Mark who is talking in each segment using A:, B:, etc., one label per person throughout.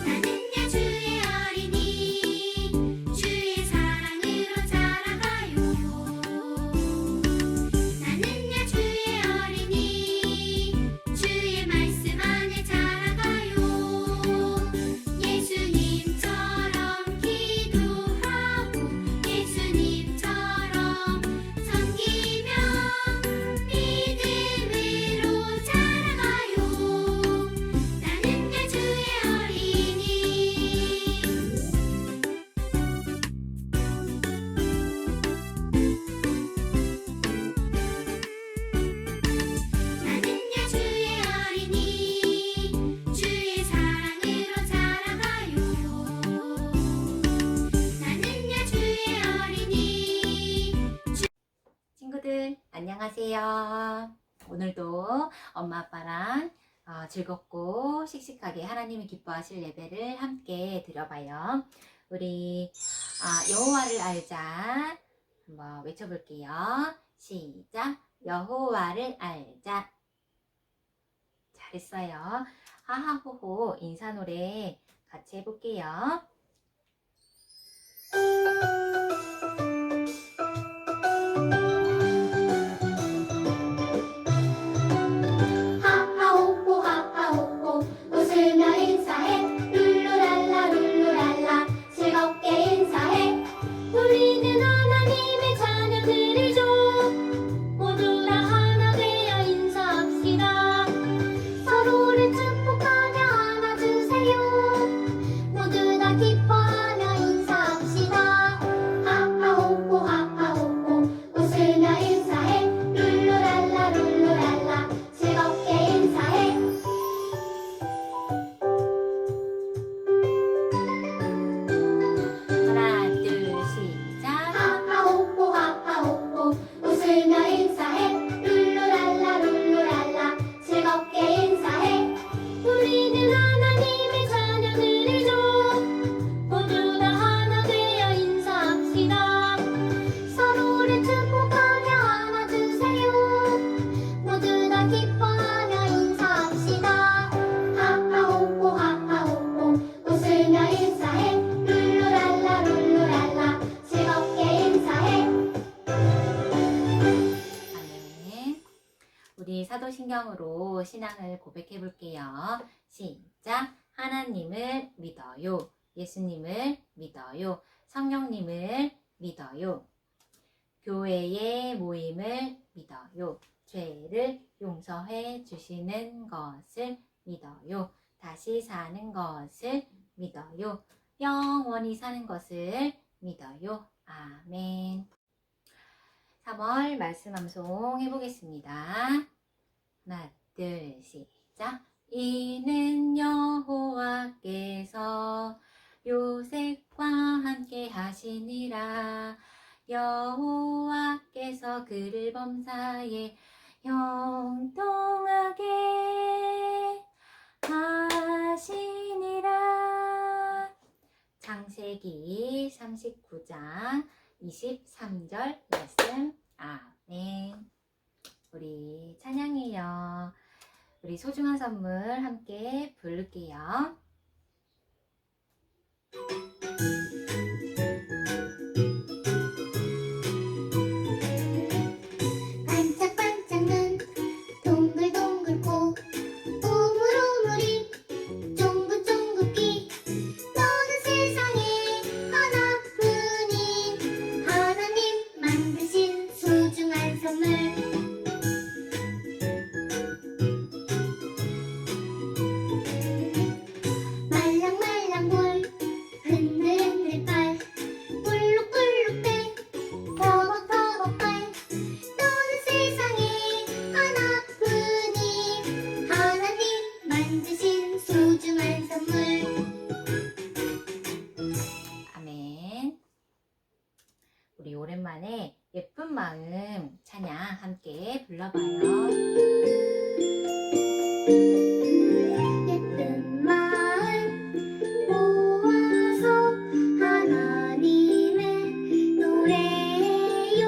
A: 나는야 주의 어린이 주의 사랑으로 자라가요. 나는야 주의 어린이 주의 말씀 안에 자라가요. 예수님처럼 기도하고 예수님처럼 섬기며 믿음으로 자라가요. 나는야 주의 어린이. 나는야 주의 어린이 주의 사랑으로 자라가요. 나는야 주의 어린이.
B: 친구들 안녕하세요. 오늘도 엄마 아빠랑 즐겁고 씩씩하게 하나님이 기뻐하실 예배를 함께 드려봐요. 우리 여호와를 알자 한번 외쳐볼게요. 시작. 여호와를 알자. 잘했어요. 하하호호 인사 노래 같이 해볼게요.
A: 하하호호 하하호호 웃으며 인사해. 룰루랄라 룰루랄라 즐겁게 인사해. 우리는 하나님의 자녀들이죠. 모두 다 하나 되어 인사합시다. 서로를 축복하며 안아주세요. 모두 다 기뻐하며 인사합시다. 하하호호 하하호호 웃으며 인사해. 룰루랄라 룰루랄라 즐겁게 인사해.
B: 하나 둘 시작.
A: 하하호호 하하호호 웃으며 인사해. 룰루랄라 룰루랄라 즐겁게 인사해. 우리는 하나님의 자녀들이죠. 모두 다 하나 되어 인사합시다. 서로를 축복하며 안아주세요. 모두 다 기뻐하며 인사합시다. 하하호호 하하호호 웃으며 인사해. 룰루랄라 룰루랄라 즐겁게 인사해.
B: 아멘. 우리 사도신경으로 신앙을 고백해 볼게요. 시작. 하나님을 믿어요. 예수님을 믿어요. 성령님을 믿어요. 교회의 모임을 믿어요. 죄를 용서해 주시는 것을 믿어요. 다시 사는 것을 믿어요. 영원히 사는 것을 믿어요. 아멘. 3월 말씀 암송 해보겠습니다. 하나, 둘, 시작. 이는 여호와께서 요셉과 함께 하시니라. 여호와께서 그를 범사에 형통하게 하시니라. 창세기 39장 23절 말씀. 아멘. 우리 찬양해요. 우리 소중한 선물 함께 부를게요.
A: 반짝반짝 눈 동글동글 코 오물오물이 쫑긋쫑긋 귀 너는 세상에 하나뿐인 하나님 만드신 소중한 선물. 말랑말랑 볼 흔들흔들 발 볼록볼록 배 터벅터벅 발 너는 세상에 하나뿐인 하나님 만드신 소중한 선물.
B: 아멘. 우리 오랜만에 예쁜 마음 찬양 함께 불러봐요.
A: 예쁜 마음 모아서 하나님의 노래요.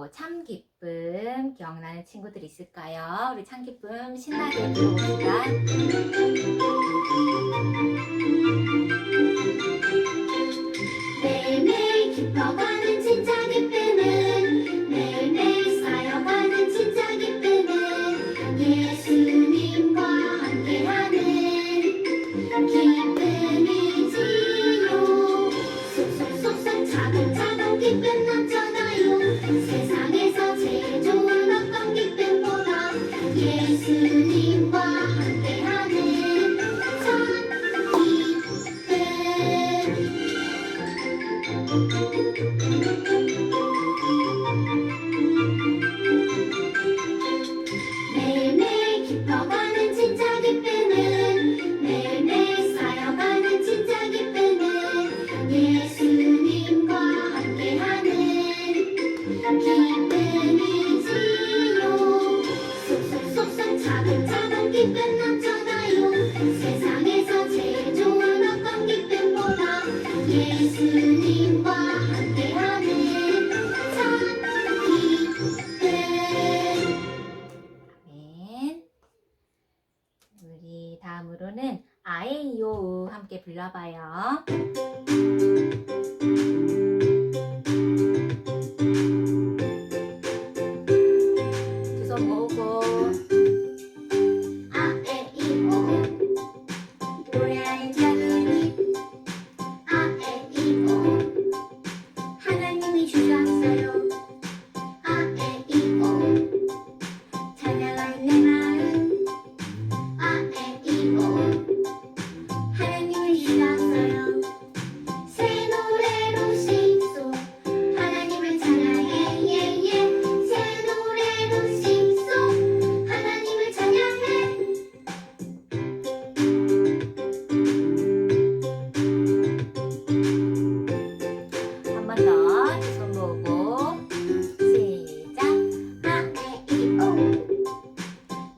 B: 또 참 기쁨 기억나는 친구들 있을까요? 우리 참 기쁨 신나게 불러봅시다.
A: 매일매일 깊어가는 진짜 기쁨은 매일매일 쌓여가는 진짜 기쁨은 예수님과 함께하는 기쁨이지요. 쏙쏙쏙쏙 차근차근 기쁨 넘쳐나요. 세상에서 제일 좋은 어떤 기쁨보다 예수님과 함께하는 참 기쁨. 매일매일 깊어가는 진짜 기쁨은 매일매일 쌓여가는 진짜 기쁨은 예수님과 함께하는 기쁨이지요. 쏙쏙쏙쏙 차근차근 기쁨 넘쳐나요. 세상에서 제일 좋은 어떤 기쁨보다 예수님과 함께하는 참 기쁨.
B: 아멘. 우리 다음으로는 아에이오 함께 불러봐요. 두 손 모으고
A: 아에이오 노래하는 작은 입 아에이오 하나님이 주셨어요. 아에이오 찬양하는 내 마음 아에이오 하나님을 주셨어요. 새 노래로 싱송 하나님을 찬양해 예예 새 노래로 싱송 하나님을 찬양해.
B: 한 번 더 두 손 모으고 시작.
A: 아에이오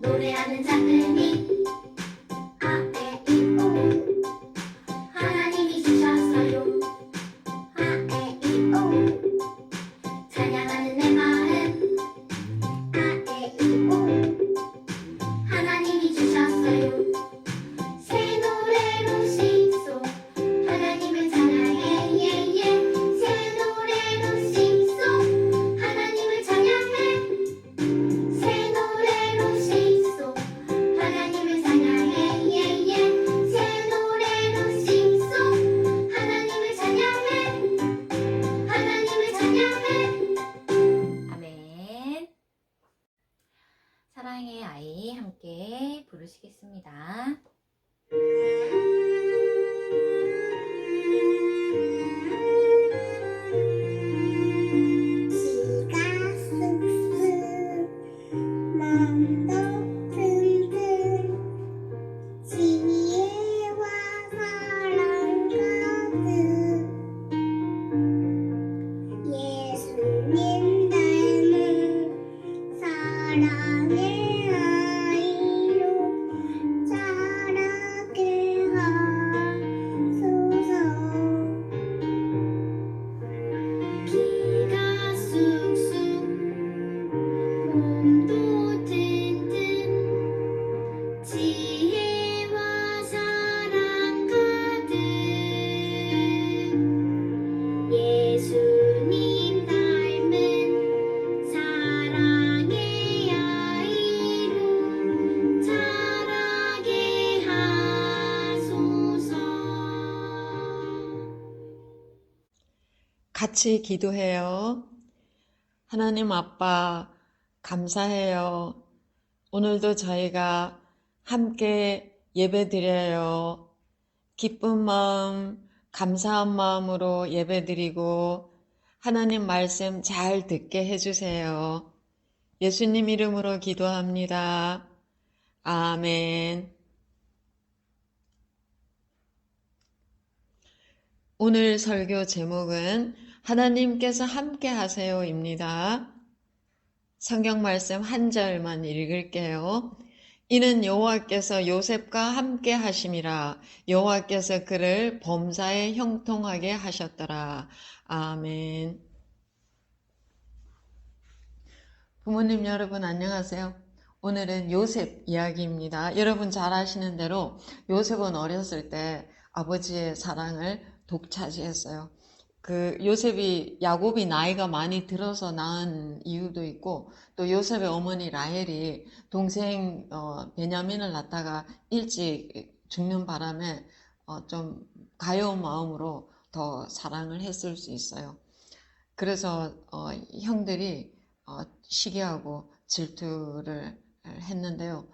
A: 노래하는 작은이 아에이오 하나님이 주셨어요. 아에이오 찬양하는 내 마음 아에이오 하나님이 주셨어요. 새 노래로 싱송 하나님을 찬양해 예예 새 노래로 싱송 하나님을 찬양해. 새 노래로 싱송 하나님을 찬양해 예예 새 노래로 싱송 하나님을 찬양해. 하나님을 찬양해.
B: 아멘. 사랑의 아이 함께 부르시겠습니다.
A: 지가 쑥쑥 마음도 튼튼 지혜와 사랑 가득 예수님 닮은 사랑의 아이로 자라게 하소서. 키가 쑥쑥 몸도 튼튼 지혜와 사랑 가득 예수님 닮은 사랑의 아이로 자라게 하소서.
C: 같이 기도해요. 하나님 아빠, 감사해요. 오늘도 저희가 함께 예배드려요. 기쁜 마음, 감사한 마음으로 예배드리고 하나님 말씀 잘 듣게 해주세요. 예수님 이름으로 기도합니다. 아멘. 오늘 설교 제목은 하나님께서 함께 하세요입니다. 성경 말씀 한 절만 읽을게요. 이는 여호와께서 요셉과 함께 하심이라. 여호와께서 그를 범사에 형통하게 하셨더라. 아멘. 부모님 여러분 안녕하세요. 오늘은 요셉 이야기입니다. 여러분 잘 아시는 대로 요셉은 어렸을 때 아버지의 사랑을 독차지했어요. 그 요셉이 야곱이 나이가 많이 들어서 낳은 이유도 있고, 또 요셉의 어머니 라헬이 동생 베냐민을 낳다가 일찍 죽는 바람에 좀 가여운 마음으로 더 사랑을 했을 수 있어요. 그래서 형들이 시기하고 질투를 했는데요.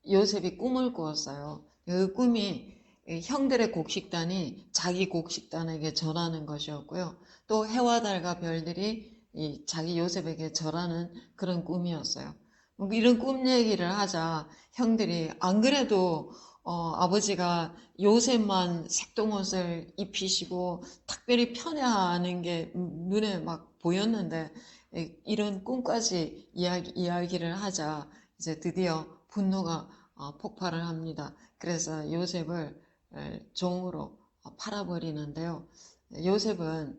C: 요셉이 꿈을 꾸었어요. 그 꿈이 형들의 곡식단이 자기 곡식단에게 절하는 것이었고요. 또 해와 달과 별들이 자기 요셉에게 절하는 그런 꿈이었어요. 이런 꿈 얘기를 하자 형들이 안 그래도 아버지가 요셉만 색동옷을 입히시고 특별히 편애하는 게 눈에 막 보였는데 이런 꿈까지 이야기를 하자 이제 드디어 분노가 폭발을 합니다. 그래서 요셉을 종으로 팔아버리는데요. 요셉은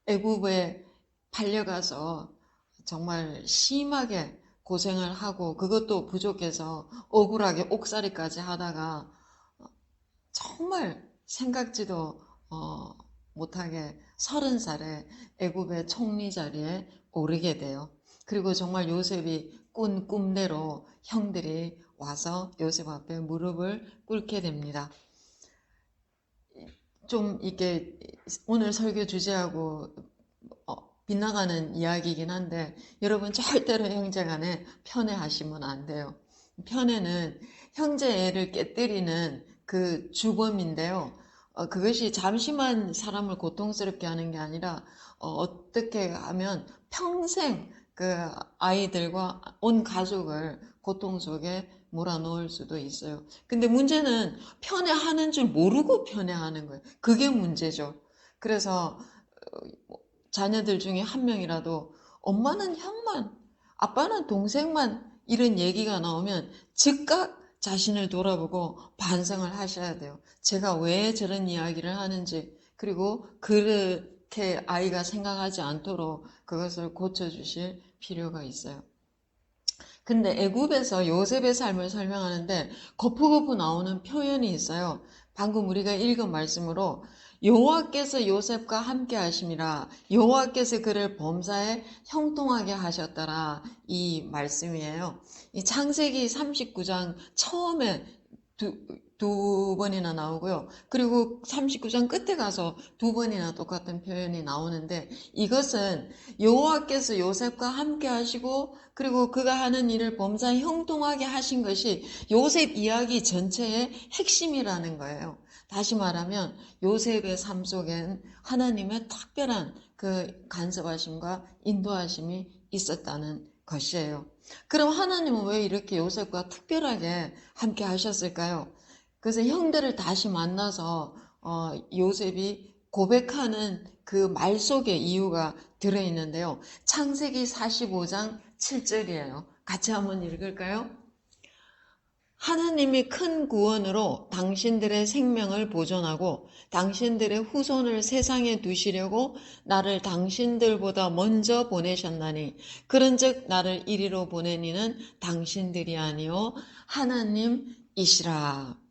C: 애굽에 팔려가서 정말 심하게 고생을 하고 그것도 부족해서 억울하게 옥살이까지 하다가 정말 생각지도 못하게 30살에 애굽의 총리 자리에 오르게 돼요. 그리고 정말 요셉이 꾼 꿈대로 형들이 와서 요셉 앞에 무릎을 꿇게 됩니다. 좀 이게 오늘 설교 주제하고 빗나가는 이야기이긴 한데 여러분 절대로 형제간에 편애하시면 안 돼요. 편애는 형제 애를 깨뜨리는 그 주범인데요. 그것이 잠시만 사람을 고통스럽게 하는 게 아니라 어떻게 하면 평생 그 아이들과 온 가족을 고통 속에 몰아넣을 수도 있어요. 근데 문제는 편애하는 줄 모르고 편애하는 거예요. 그게 문제죠. 그래서 자녀들 중에 한 명이라도 엄마는 형만, 아빠는 동생만 이런 얘기가 나오면 즉각 자신을 돌아보고 반성을 하셔야 돼요. 제가 왜 저런 이야기를 하는지, 그리고 그렇게 아이가 생각하지 않도록 그것을 고쳐주실 필요가 있어요. 근데 애굽에서 요셉의 삶을 설명하는데 거푸거푸 나오는 표현이 있어요. 방금 우리가 읽은 말씀으로 여호와께서 요셉과 함께 하심이라 여호와께서 그를 범사에 형통하게 하셨더라 이 말씀이에요. 이 창세기 39장 처음에 두 번이나 나오고요. 그리고 39장 끝에 가서 두 번이나 똑같은 표현이 나오는데 이것은 여호와께서 요셉과 함께 하시고 그리고 그가 하는 일을 범사에 형통하게 하신 것이 요셉 이야기 전체의 핵심이라는 거예요. 다시 말하면 요셉의 삶 속엔 하나님의 특별한 그 간섭하심과 인도하심이 있었다는 것이에요. 그럼 하나님은 왜 이렇게 요셉과 특별하게 함께 하셨을까요? 그래서 형들을 다시 만나서 요셉이 고백하는 그 말 속에 이유가 들어있는데요. 창세기 45장 7절이에요. 같이 한번 읽을까요? 하나님이 큰 구원으로 당신들의 생명을 보존하고 당신들의 후손을 세상에 두시려고 나를 당신들보다 먼저 보내셨나니 그런즉 나를 이리로 보낸 이는 당신들이 아니요 하나님이시라.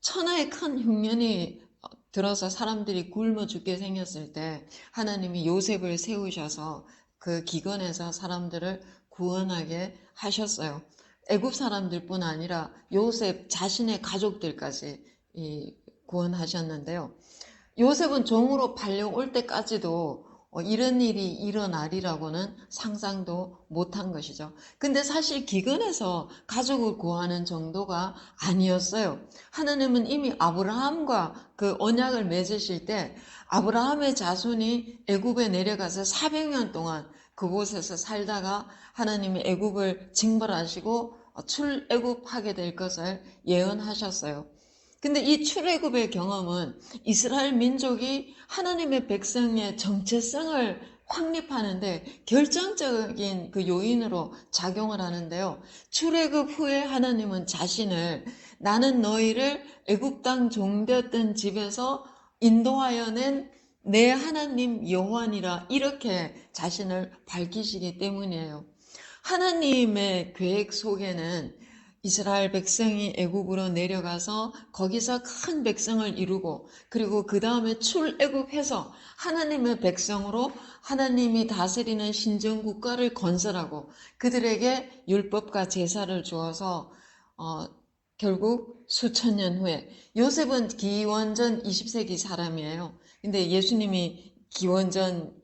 C: 천하의 큰 흉년이 들어서 사람들이 굶어 죽게 생겼을 때 하나님이 요셉을 세우셔서 그 기근에서 사람들을 구원하게 하셨어요. 애굽 사람들뿐 아니라 요셉 자신의 가족들까지 구원하셨는데요. 요셉은 종으로 팔려올 때까지도 이런 일이 일어나리라고는 상상도 못한 것이죠. 근데 사실 기근에서 가족을 구하는 정도가 아니었어요. 하나님은 이미 아브라함과 그 언약을 맺으실 때 아브라함의 자손이 애굽에 내려가서 400년 동안 그곳에서 살다가 하나님이 애굽을 징벌하시고 출애굽하게 될 것을 예언하셨어요. 근데 이 출애굽의 경험은 이스라엘 민족이 하나님의 백성의 정체성을 확립하는데 결정적인 그 요인으로 작용을 하는데요. 출애굽 후에 하나님은 자신을 나는 너희를 애굽 땅 종되었던 집에서 인도하여 낸 내 하나님 여호와니라 이렇게 자신을 밝히시기 때문이에요. 하나님의 계획 속에는 이스라엘 백성이 애굽으로 내려가서 거기서 큰 백성을 이루고 그리고 그 다음에 출애굽해서 하나님의 백성으로 하나님이 다스리는 신정국가를 건설하고 그들에게 율법과 제사를 주어서 결국 수천 년 후에 요셉은 기원전 20세기 사람이에요. 근데 예수님이 기원전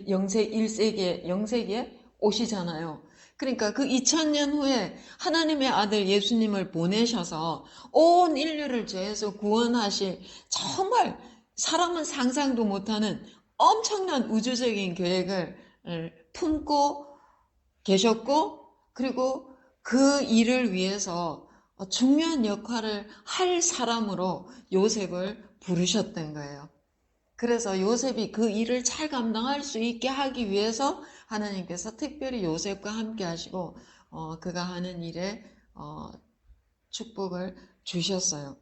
C: 영세 1세기에 영세기에 오시잖아요. 그러니까 그 2000년 후에 하나님의 아들 예수님을 보내셔서 온 인류를 죄에서 구원하실 정말 사람은 상상도 못하는 엄청난 우주적인 계획을 품고 계셨고 그리고 그 일을 위해서 중요한 역할을 할 사람으로 요셉을 부르셨던 거예요. 그래서 요셉이 그 일을 잘 감당할 수 있게 하기 위해서 하나님께서 특별히 요셉과 함께 하시고 그가 하는 일에 축복을 주셨어요.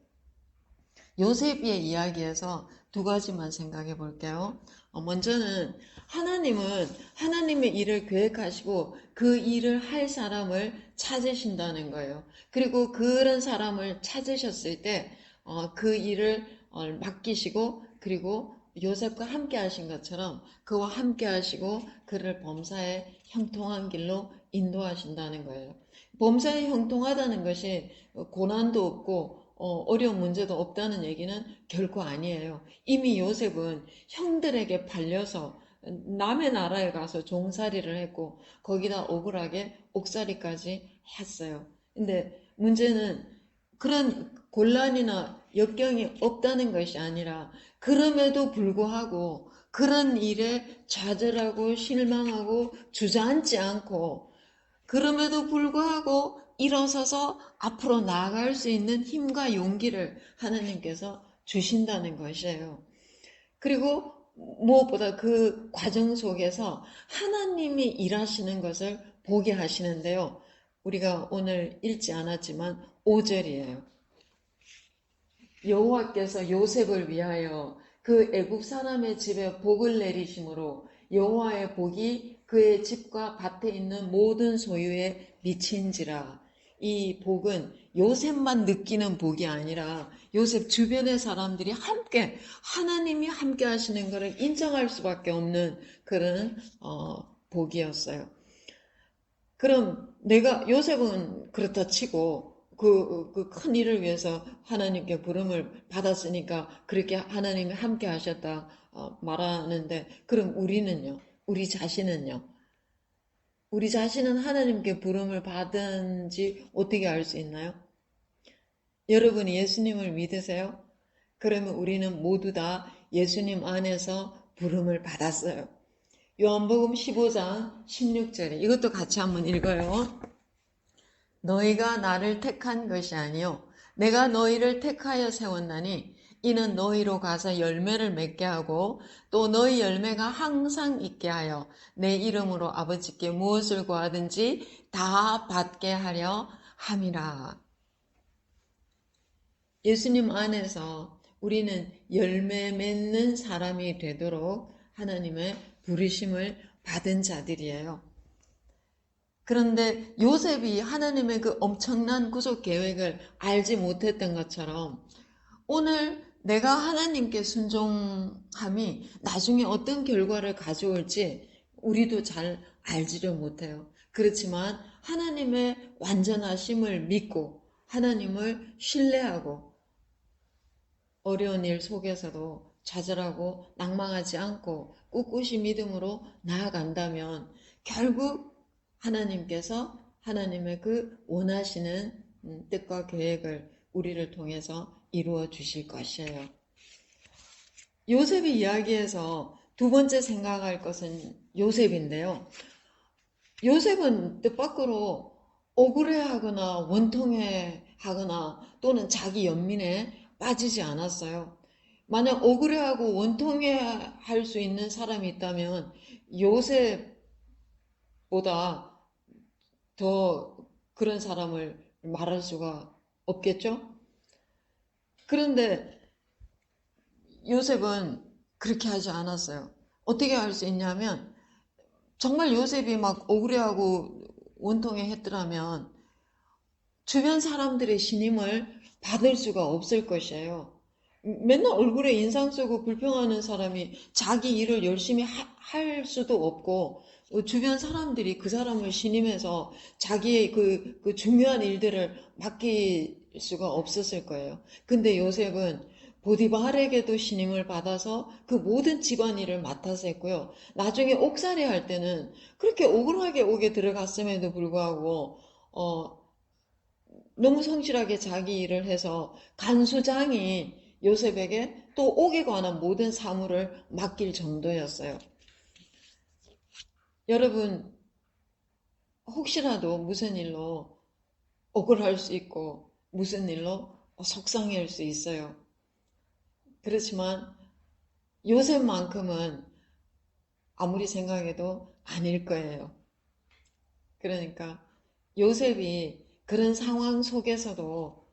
C: 요셉의 이야기에서 두 가지만 생각해 볼게요. 먼저는 하나님은 하나님의 일을 계획하시고 그 일을 할 사람을 찾으신다는 거예요. 그리고 그런 사람을 찾으셨을 때 그 일을 맡기시고 그리고 요셉과 함께 하신 것처럼 그와 함께 하시고 그를 범사에 형통한 길로 인도하신다는 거예요. 범사에 형통하다는 것이 고난도 없고 어려운 문제도 없다는 얘기는 결코 아니에요. 이미 요셉은 형들에게 팔려서 남의 나라에 가서 종살이를 했고 거기다 억울하게 옥살이까지 했어요. 근데 문제는 그런 곤란이나 역경이 없다는 것이 아니라 그럼에도 불구하고 그런 일에 좌절하고 실망하고 주저앉지 않고 그럼에도 불구하고 일어서서 앞으로 나아갈 수 있는 힘과 용기를 하나님께서 주신다는 것이에요. 그리고 무엇보다 그 과정 속에서 하나님이 일하시는 것을 보게 하시는데요. 우리가 오늘 읽지 않았지만 5절이에요. 여호와께서 요셉을 위하여 그 애굽 사람의 집에 복을 내리심으로 여호와의 복이 그의 집과 밭에 있는 모든 소유에 미친지라. 이 복은 요셉만 느끼는 복이 아니라 요셉 주변의 사람들이 함께 하나님이 함께 하시는 것을 인정할 수밖에 없는 그런 복이었어요. 그럼 요셉은 그렇다 치고 그 큰 일을 위해서 하나님께 부름을 받았으니까 그렇게 하나님이 함께 하셨다 말하는데 그럼 우리는요? 우리 자신은요? 우리 자신은 하나님께 부름을 받은지 어떻게 알 수 있나요? 여러분이 예수님을 믿으세요? 그러면 우리는 모두 다 예수님 안에서 부름을 받았어요. 요한복음 15장 16절에 이것도 같이 한번 읽어요. 너희가 나를 택한 것이 아니요 내가 너희를 택하여 세웠나니 이는 너희로 가서 열매를 맺게 하고 또 너희 열매가 항상 있게 하여 내 이름으로 아버지께 무엇을 구하든지 다 받게 하려 함이라. 예수님 안에서 우리는 열매 맺는 사람이 되도록 하나님의 부르심을 받은 자들이에요. 그런데 요셉이 하나님의 그 엄청난 구속 계획을 알지 못했던 것처럼 오늘 내가 하나님께 순종함이 나중에 어떤 결과를 가져올지 우리도 잘 알지를 못해요. 그렇지만 하나님의 완전하심을 믿고 하나님을 신뢰하고 어려운 일 속에서도 좌절하고 낭망하지 않고 꿋꿋이 믿음으로 나아간다면 결국 하나님께서 하나님의 그 원하시는 뜻과 계획을 우리를 통해서 이루어 주실 것이에요. 요셉의 이야기에서 두 번째 생각할 것은 요셉인데요. 요셉은 뜻밖으로 억울해하거나 원통해하거나 또는 자기 연민에 빠지지 않았어요. 만약 억울해하고 원통해할 수 있는 사람이 있다면 요셉보다 더 그런 사람을 말할 수가 없겠죠? 그런데 요셉은 그렇게 하지 않았어요. 어떻게 할 수 있냐면 정말 요셉이 막 억울해하고 원통에 했더라면 주변 사람들의 신임을 받을 수가 없을 것이에요. 맨날 얼굴에 인상 쓰고 불평하는 사람이 자기 일을 열심히 할 수도 없고, 주변 사람들이 그 사람을 신임해서 자기의 그 중요한 일들을 맡길 수가 없었을 거예요. 근데 요셉은 보디발에게도 신임을 받아서 그 모든 집안일을 맡아서 했고요. 나중에 옥살이 할 때는 그렇게 억울하게 옥에 들어갔음에도 불구하고 너무 성실하게 자기 일을 해서 간수장이 요셉에게 또 옥에 관한 모든 사물을 맡길 정도였어요. 여러분, 혹시라도 무슨 일로 억울할 수 있고 무슨 일로 속상할 수 있어요. 그렇지만 요셉만큼은 아무리 생각해도 아닐 거예요. 그러니까 요셉이 그런 상황 속에서도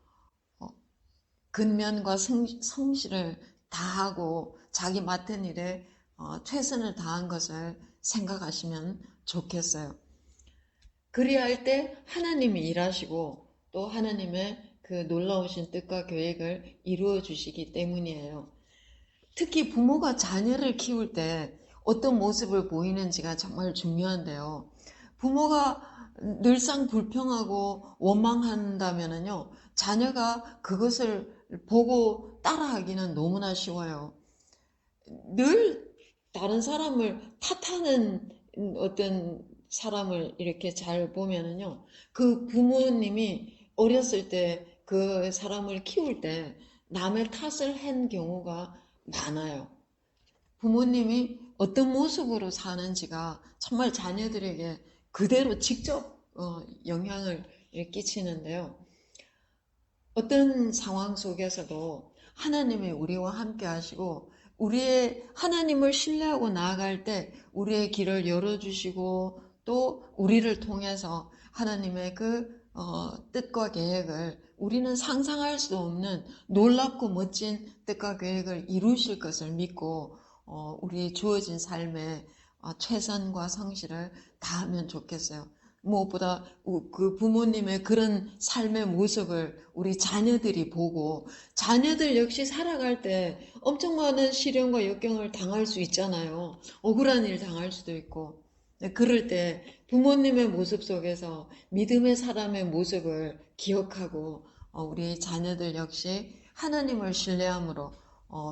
C: 근면과 성실을 다하고 자기 맡은 일에 최선을 다한 것을 생각하시면 좋겠어요. 그리할 때 하나님이 일하시고 또 하나님의 그 놀라우신 뜻과 계획을 이루어 주시기 때문이에요. 특히 부모가 자녀를 키울 때 어떤 모습을 보이는지가 정말 중요한데요. 부모가 늘상 불평하고 원망한다면요, 자녀가 그것을 보고 따라하기는 너무나 쉬워요. 늘 다른 사람을 탓하는 어떤 사람을 이렇게 잘 보면은요, 그 부모님이 어렸을 때 그 사람을 키울 때 남의 탓을 한 경우가 많아요. 부모님이 어떤 모습으로 사는지가 정말 자녀들에게 그대로 직접 영향을 끼치는데요. 어떤 상황 속에서도 하나님이 우리와 함께 하시고 우리의 하나님을 신뢰하고 나아갈 때 우리의 길을 열어주시고 또 우리를 통해서 하나님의 그 뜻과 계획을 우리는 상상할 수 없는 놀랍고 멋진 뜻과 계획을 이루실 것을 믿고 우리 주어진 삶에 최선과 성실을 다하면 좋겠어요. 무엇보다 그 부모님의 그런 삶의 모습을 우리 자녀들이 보고 자녀들 역시 살아갈 때 엄청 많은 시련과 역경을 당할 수 있잖아요. 억울한 일 당할 수도 있고. 그럴 때 부모님의 모습 속에서 믿음의 사람의 모습을 기억하고 우리 자녀들 역시 하나님을 신뢰함으로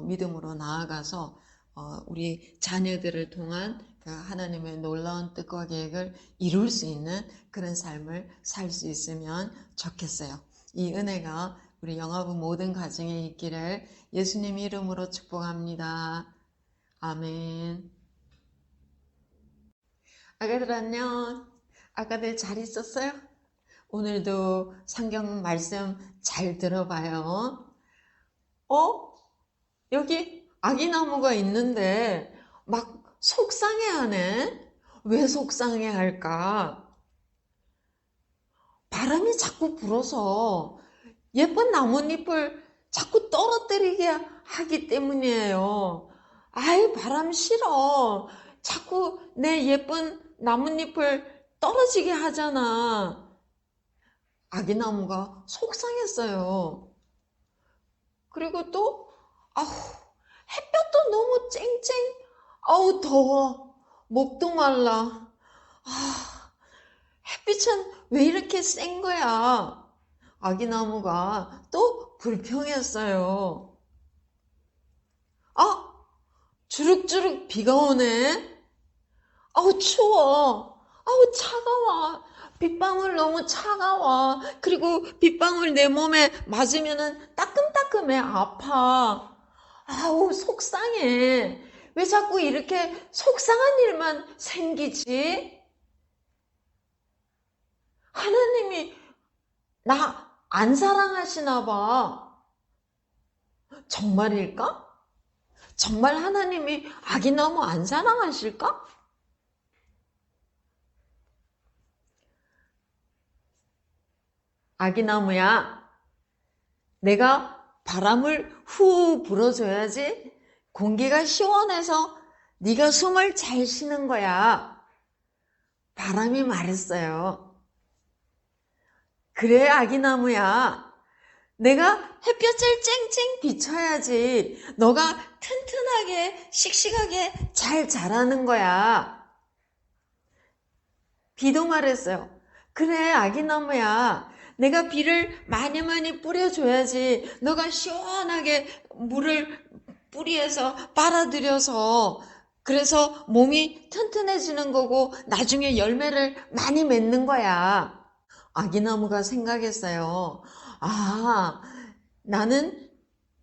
C: 믿음으로 나아가서 우리 자녀들을 통한 그 하나님의 놀라운 뜻과 계획을 이룰 수 있는 그런 삶을 살 수 있으면 좋겠어요. 이 은혜가 우리 영화부 모든 가정에 있기를 예수님 이름으로 축복합니다. 아멘. 아가들 안녕. 아가들 잘 있었어요? 오늘도 성경 말씀 잘 들어봐요. 여기 아기나무가 있는데 막 속상해하네. 왜 속상해할까? 바람이 자꾸 불어서 예쁜 나뭇잎을 자꾸 떨어뜨리게 하기 때문이에요. 아이, 바람 싫어. 자꾸 내 예쁜 나뭇잎을 떨어지게 하잖아. 아기나무가 속상했어요. 그리고 또 햇볕도 너무 쨍쨍. 아우, 더워. 목도 말라. 햇빛은 왜 이렇게 센 거야? 아기나무가 또 불평했어요. 주룩주룩 비가 오네. 아우, 추워. 아우, 차가워. 빗방울 너무 차가워. 그리고 빗방울 내 몸에 맞으면은 따끔따끔해. 아파. 아우, 속상해. 왜 자꾸 이렇게 속상한 일만 생기지? 하나님이 나 안 사랑하시나 봐. 정말일까? 정말 하나님이 아기나무 안 사랑하실까? 아기나무야, 내가 바람을 후 불어줘야지 공기가 시원해서 네가 숨을 잘 쉬는 거야. 바람이 말했어요. 그래, 아기나무야. 내가 햇볕을 쨍쨍 비춰야지 너가 튼튼하게 씩씩하게 잘 자라는 거야. 비도 말했어요. 그래, 아기나무야. 내가 비를 많이 많이 뿌려줘야지 너가 시원하게 물을 뿌리에서 빨아들여서 그래서 몸이 튼튼해지는 거고 나중에 열매를 많이 맺는 거야. 아기나무가 생각했어요. 아, 나는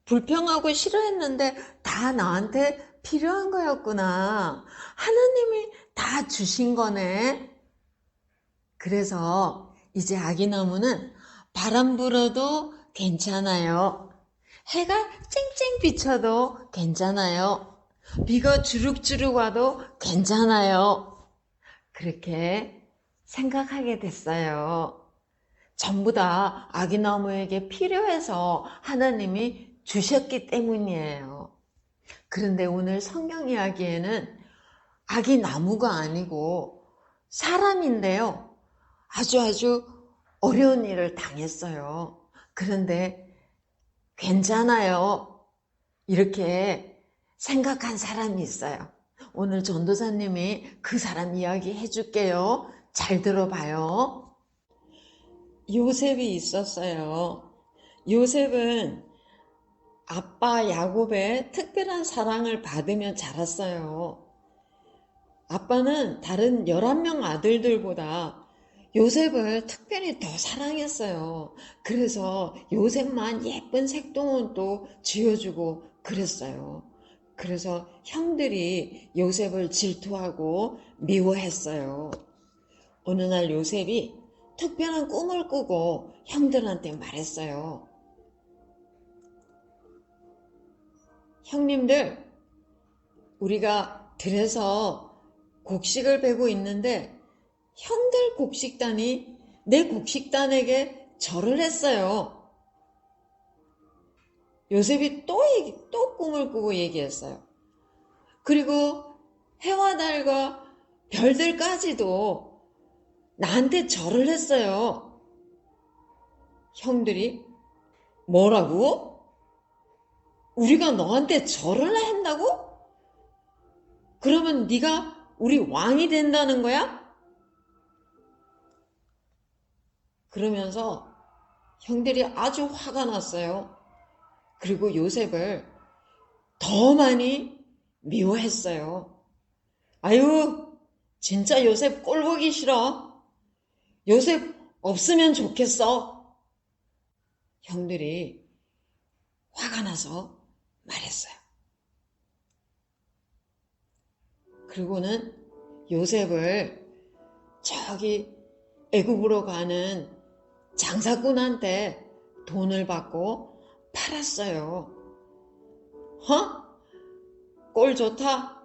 C: 불평하고 싫어했는데 다 나한테 필요한 거였구나. 하나님이 다 주신 거네. 그래서 이제 아기나무는 바람 불어도 괜찮아요. 해가 쨍쨍 비쳐도 괜찮아요. 비가 주룩주룩 와도 괜찮아요. 그렇게 생각하게 됐어요. 전부 다 아기나무에게 필요해서 하나님이 주셨기 때문이에요. 그런데 오늘 성경 이야기에는 아기나무가 아니고 사람인데요. 아주 어려운 일을 당했어요. 그런데 괜찮아요. 이렇게 생각한 사람이 있어요. 오늘 전도사님이 그 사람 이야기 해줄게요. 잘 들어봐요. 요셉이 있었어요. 요셉은 아빠 야곱의 특별한 사랑을 받으며 자랐어요. 아빠는 다른 11명 아들들보다 요셉을 특별히 더 사랑했어요. 그래서 요셉만 예쁜 색동원도 지어주고 그랬어요. 그래서 형들이 요셉을 질투하고 미워했어요. 어느 날 요셉이 특별한 꿈을 꾸고 형들한테 말했어요. 형님들, 우리가 들에서 곡식을 베고 있는데 형들 곡식단이 내 곡식단에게 절을 했어요. 요셉이 또 꿈을 꾸고 얘기했어요. 그리고 해와 달과 별들까지도 나한테 절을 했어요. 형들이 뭐라고? 우리가 너한테 절을 한다고? 그러면 네가 우리 왕이 된다는 거야? 그러면서 형들이 아주 화가 났어요. 그리고 요셉을 더 많이 미워했어요. 아유, 진짜 요셉 꼴 보기 싫어. 요셉 없으면 좋겠어. 형들이 화가 나서 말했어요. 그리고는 요셉을 저기 애굽으로 가는 장사꾼한테 돈을 받고 팔았어요. 꼴 좋다.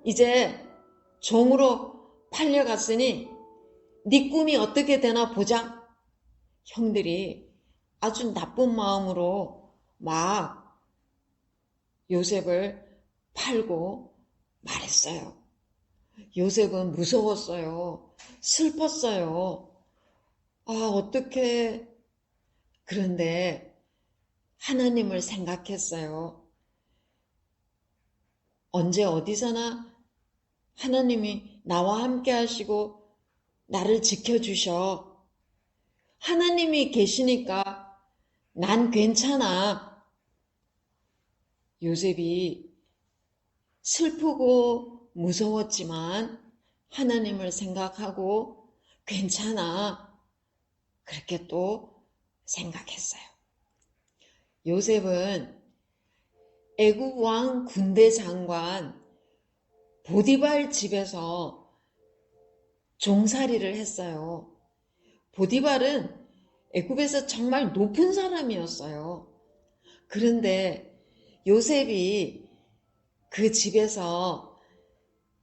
C: 이제 종으로 팔려갔으니 네 꿈이 어떻게 되나 보자. 형들이 아주 나쁜 마음으로 막 요셉을 팔고 말했어요. 요셉은 무서웠어요. 슬펐어요. 아, 어떡해. 그런데 하나님을 생각했어요. 언제 어디서나 하나님이 나와 함께 하시고 나를 지켜주셔. 하나님이 계시니까 난 괜찮아. 요셉이 슬프고 무서웠지만 하나님을 생각하고 괜찮아. 그렇게 또 생각했어요. 요셉은 애굽 왕 군대 장관 보디발 집에서 종살이를 했어요. 보디발은 애굽에서 정말 높은 사람이었어요. 그런데 요셉이 그 집에서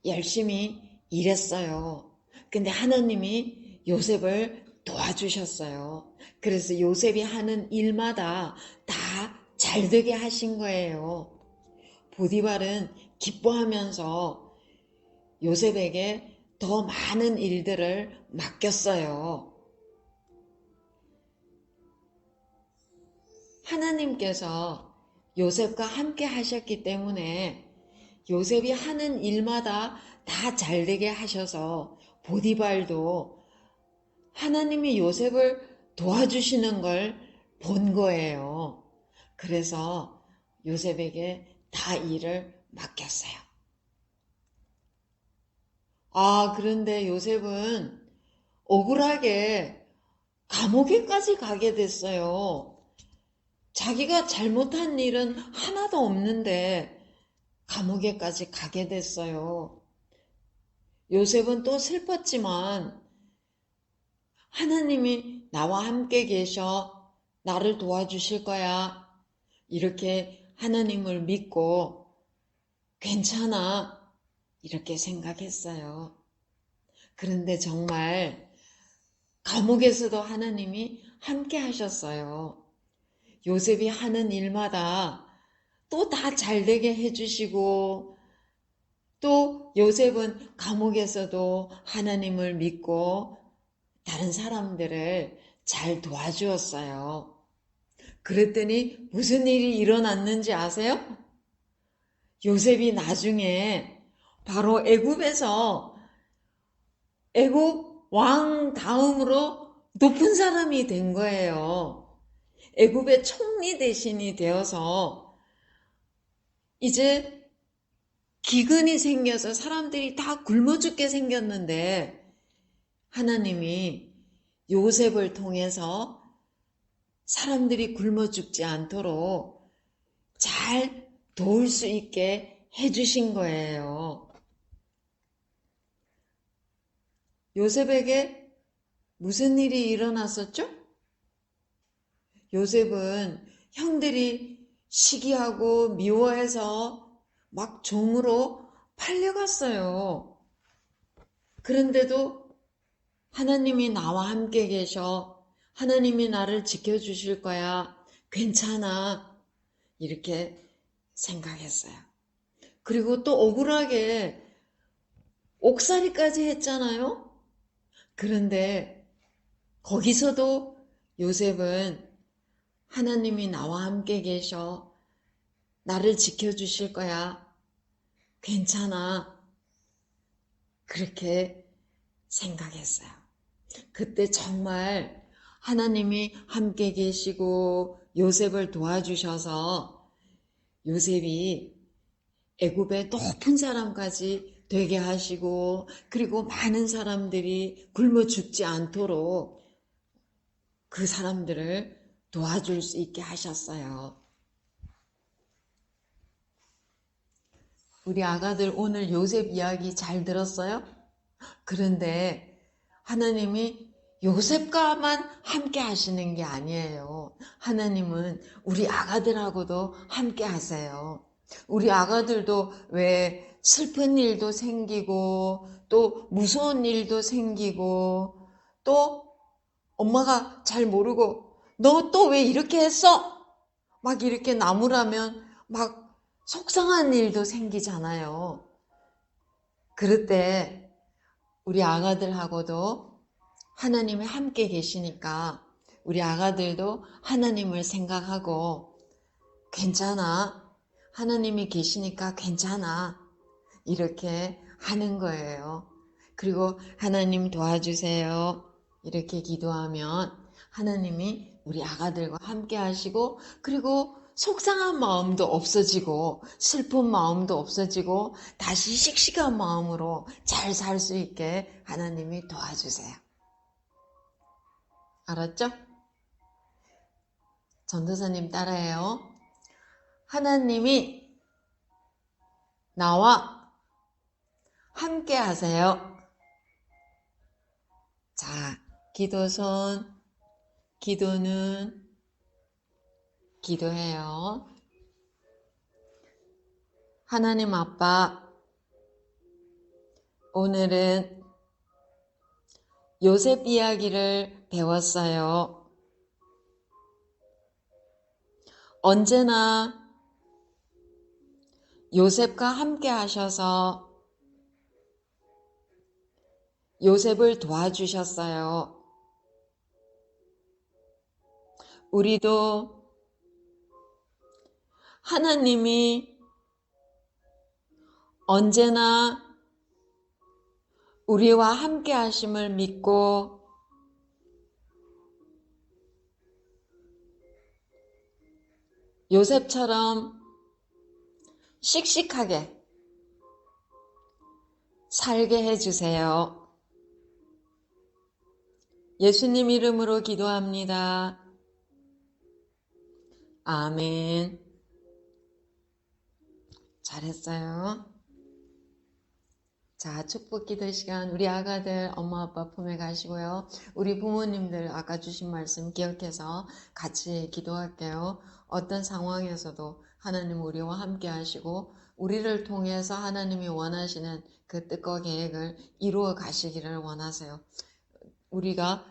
C: 열심히 일했어요. 근데 하나님이 요셉을 도와주셨어요. 그래서 요셉이 하는 일마다 다 잘되게 하신 거예요. 보디발은 기뻐하면서 요셉에게 더 많은 일들을 맡겼어요. 하나님께서 요셉과 함께 하셨기 때문에 요셉이 하는 일마다 다 잘되게 하셔서 보디발도 하나님이 요셉을 도와주시는 걸 본 거예요. 그래서 요셉에게 다 일을 맡겼어요. 그런데 요셉은 억울하게 감옥에까지 가게 됐어요. 자기가 잘못한 일은 하나도 없는데 감옥에까지 가게 됐어요. 요셉은 또 슬펐지만 하나님이 나와 함께 계셔. 나를 도와주실 거야. 이렇게 하나님을 믿고 괜찮아. 이렇게 생각했어요. 그런데 정말 감옥에서도 하나님이 함께 하셨어요. 요셉이 하는 일마다 또 다 잘되게 해주시고 또 요셉은 감옥에서도 하나님을 믿고 다른 사람들을 잘 도와주었어요. 그랬더니 무슨 일이 일어났는지 아세요? 요셉이 나중에 바로 애굽에서 애굽 왕 다음으로 높은 사람이 된 거예요. 애굽의 총리 대신이 되어서 이제 기근이 생겨서 사람들이 다 굶어 죽게 생겼는데 하나님이 요셉을 통해서 사람들이 굶어 죽지 않도록 잘 도울 수 있게 해주신 거예요. 요셉에게 무슨 일이 일어났었죠? 요셉은 형들이 시기하고 미워해서 막 종으로 팔려갔어요. 그런데도 하나님이 나와 함께 계셔. 하나님이 나를 지켜주실 거야. 괜찮아. 이렇게 생각했어요. 그리고 또 억울하게 옥살이까지 했잖아요. 그런데 거기서도 요셉은 하나님이 나와 함께 계셔. 나를 지켜주실 거야. 괜찮아. 그렇게 생각했어요. 그때 정말 하나님이 함께 계시고 요셉을 도와주셔서 요셉이 애굽의 높은 사람까지 되게 하시고 그리고 많은 사람들이 굶어 죽지 않도록 그 사람들을 도와줄 수 있게 하셨어요. 우리 아가들 오늘 요셉 이야기 잘 들었어요? 그런데 하나님이 요셉과만 함께 하시는 게 아니에요. 하나님은 우리 아가들하고도 함께 하세요. 우리 아가들도 왜 슬픈 일도 생기고 또 무서운 일도 생기고 또 엄마가 잘 모르고 너 또 왜 이렇게 했어? 막 이렇게 나무라면 막 속상한 일도 생기잖아요. 그럴 때 우리 아가들하고도 하나님이 함께 계시니까 우리 아가들도 하나님을 생각하고 괜찮아. 하나님이 계시니까 괜찮아. 이렇게 하는 거예요. 그리고 하나님 도와주세요. 이렇게 기도하면 하나님이 우리 아가들과 함께 하시고 그리고 속상한 마음도 없어지고 슬픈 마음도 없어지고 다시 씩씩한 마음으로 잘 살 수 있게 하나님이 도와주세요. 알았죠? 전도사님 따라해요. 하나님이 나와 함께 하세요. 자, 기도손, 기도는 기도해요. 하나님 아빠, 오늘은 요셉 이야기를 배웠어요. 언제나 요셉과 함께 하셔서 요셉을 도와주셨어요. 우리도 하나님이 언제나 우리와 함께 하심을 믿고 요셉처럼 씩씩하게 살게 해주세요. 예수님 이름으로 기도합니다. 아멘. 잘했어요. 자, 축복 기도 시간 우리 아가들 엄마 아빠 품에 가시고요. 우리 부모님들 아까 주신 말씀 기억해서 같이 기도할게요. 어떤 상황에서도 하나님 우리와 함께 하시고 우리를 통해서 하나님이 원하시는 그 뜻과 계획을 이루어 가시기를 원하세요. 우리가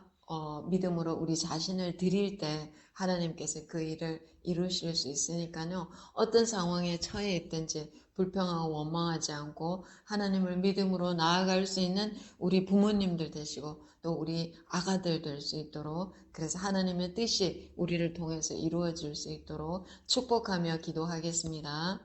C: 믿음으로 우리 자신을 드릴 때 하나님께서 그 일을 이루실 수 있으니까요. 어떤 상황에 처해 있든지 불평하고 원망하지 않고 하나님을 믿음으로 나아갈 수 있는 우리 부모님들 되시고 또 우리 아가들 될 수 있도록, 그래서 하나님의 뜻이 우리를 통해서 이루어질 수 있도록 축복하며 기도하겠습니다.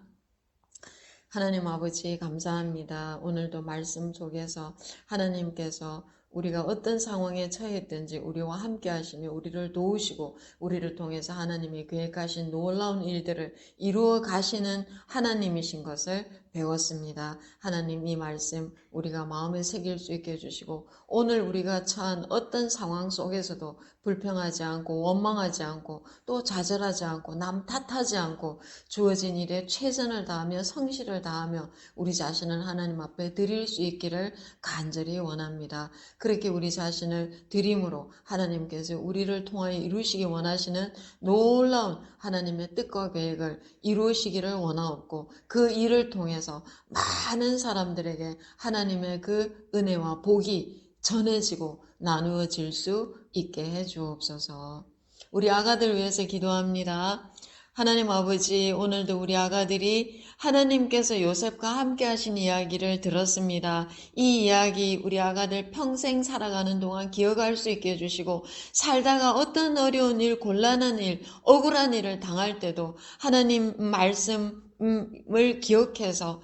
C: 하나님 아버지 감사합니다. 오늘도 말씀 속에서 하나님께서 우리가 어떤 상황에 처했든지 우리와 함께 하시며 우리를 도우시고 우리를 통해서 하나님이 계획하신 놀라운 일들을 이루어 가시는 하나님이신 것을 배웠습니다. 하나님 이 말씀 우리가 마음에 새길 수 있게 해주시고 오늘 우리가 처한 어떤 상황 속에서도 불평하지 않고 원망하지 않고 또 좌절하지 않고 남 탓하지 않고 주어진 일에 최선을 다하며 성실을 다하며 우리 자신을 하나님 앞에 드릴 수 있기를 간절히 원합니다. 그렇게 우리 자신을 드림으로 하나님께서 우리를 통하여 이루시기 원하시는 놀라운 하나님의 뜻과 계획을 이루시기를 원하옵고 그 일을 통해서 많은 사람들에게 하나님의 그 은혜와 복이 전해지고 나누어질 수 있게 해 주옵소서. 우리 아가들 위해서 기도합니다. 하나님 아버지, 오늘도 우리 아가들이 하나님께서 요셉과 함께 하신 이야기를 들었습니다. 이 이야기 우리 아가들 평생 살아가는 동안 기억할 수 있게 해주시고 살다가 어떤 어려운 일, 곤란한 일, 억울한 일을 당할 때도 하나님 말씀을 기억해서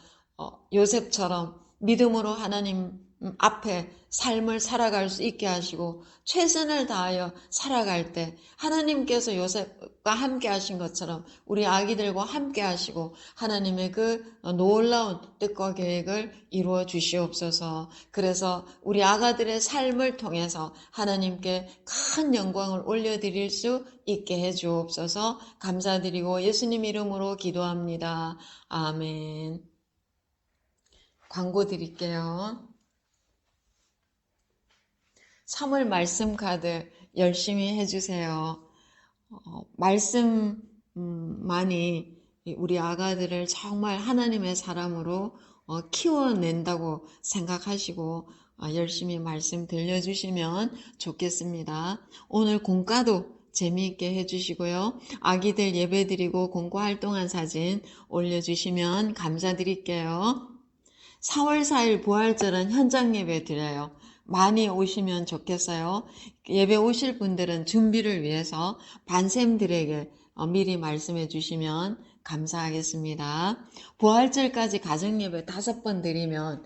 C: 요셉처럼 믿음으로 하나님 앞에 삶을 살아갈 수 있게 하시고 최선을 다하여 살아갈 때 하나님께서 요셉과 함께 하신 것처럼 우리 아기들과 함께 하시고 하나님의 그 놀라운 뜻과 계획을 이루어 주시옵소서. 그래서 우리 아가들의 삶을 통해서 하나님께 큰 영광을 올려드릴 수 있게 해 주옵소서. 감사드리고 예수님 이름으로 기도합니다. 아멘. 광고 드릴게요. 3월 말씀 카드 열심히 해주세요. 말씀만이 우리 아가들을 정말 하나님의 사람으로 키워낸다고 생각하시고 열심히 말씀 들려주시면 좋겠습니다. 오늘 공과도 재미있게 해주시고요. 아기들 예배드리고 공과 활동한 사진 올려주시면 감사드릴게요. 4월 4일 부활절은 현장 예배 드려요. 많이 오시면 좋겠어요. 예배 오실 분들은 준비를 위해서 반샘들에게 미리 말씀해 주시면 감사하겠습니다. 부활절까지 가정예배 5번 드리면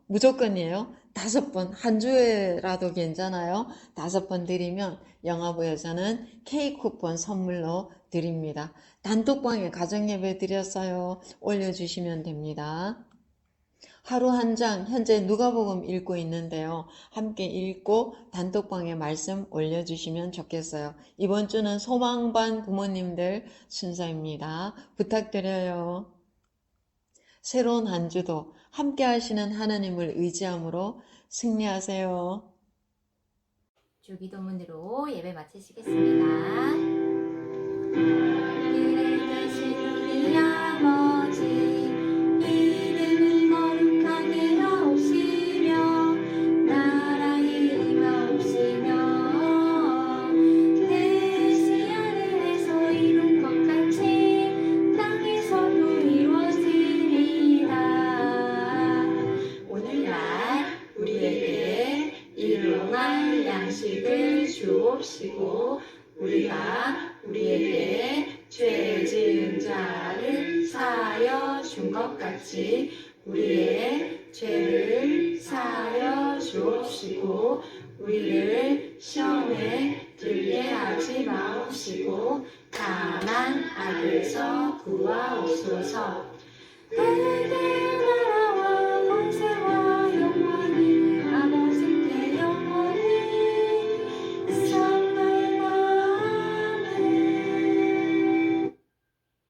C: 무조건이에요. 5번, 한 주에라도 괜찮아요. 5번 드리면 영화부에서는 케이크 쿠폰 선물로 드립니다. 단톡방에 가정예배 드렸어요. 올려주시면 됩니다. 하루 한 장 현재 누가복음 읽고 있는데요. 함께 읽고 단톡방에 말씀 올려주시면 좋겠어요. 이번 주는 소망반 부모님들 순서입니다. 부탁드려요. 새로운 한 주도 함께 하시는 하나님을 의지함으로 승리하세요.
B: 주기도문으로 예배 마치시겠습니다. 은혜 되신 우리 아버지
A: 양식을 주옵시고 우리가 우리에게
B: 죄 지은 자를 사하여 준 것 같이 우리의 죄를 사하여 주옵시고 우리를 시험에 들게 하지 마옵시고 다만 악에서 구하옵소서. 내게 나라와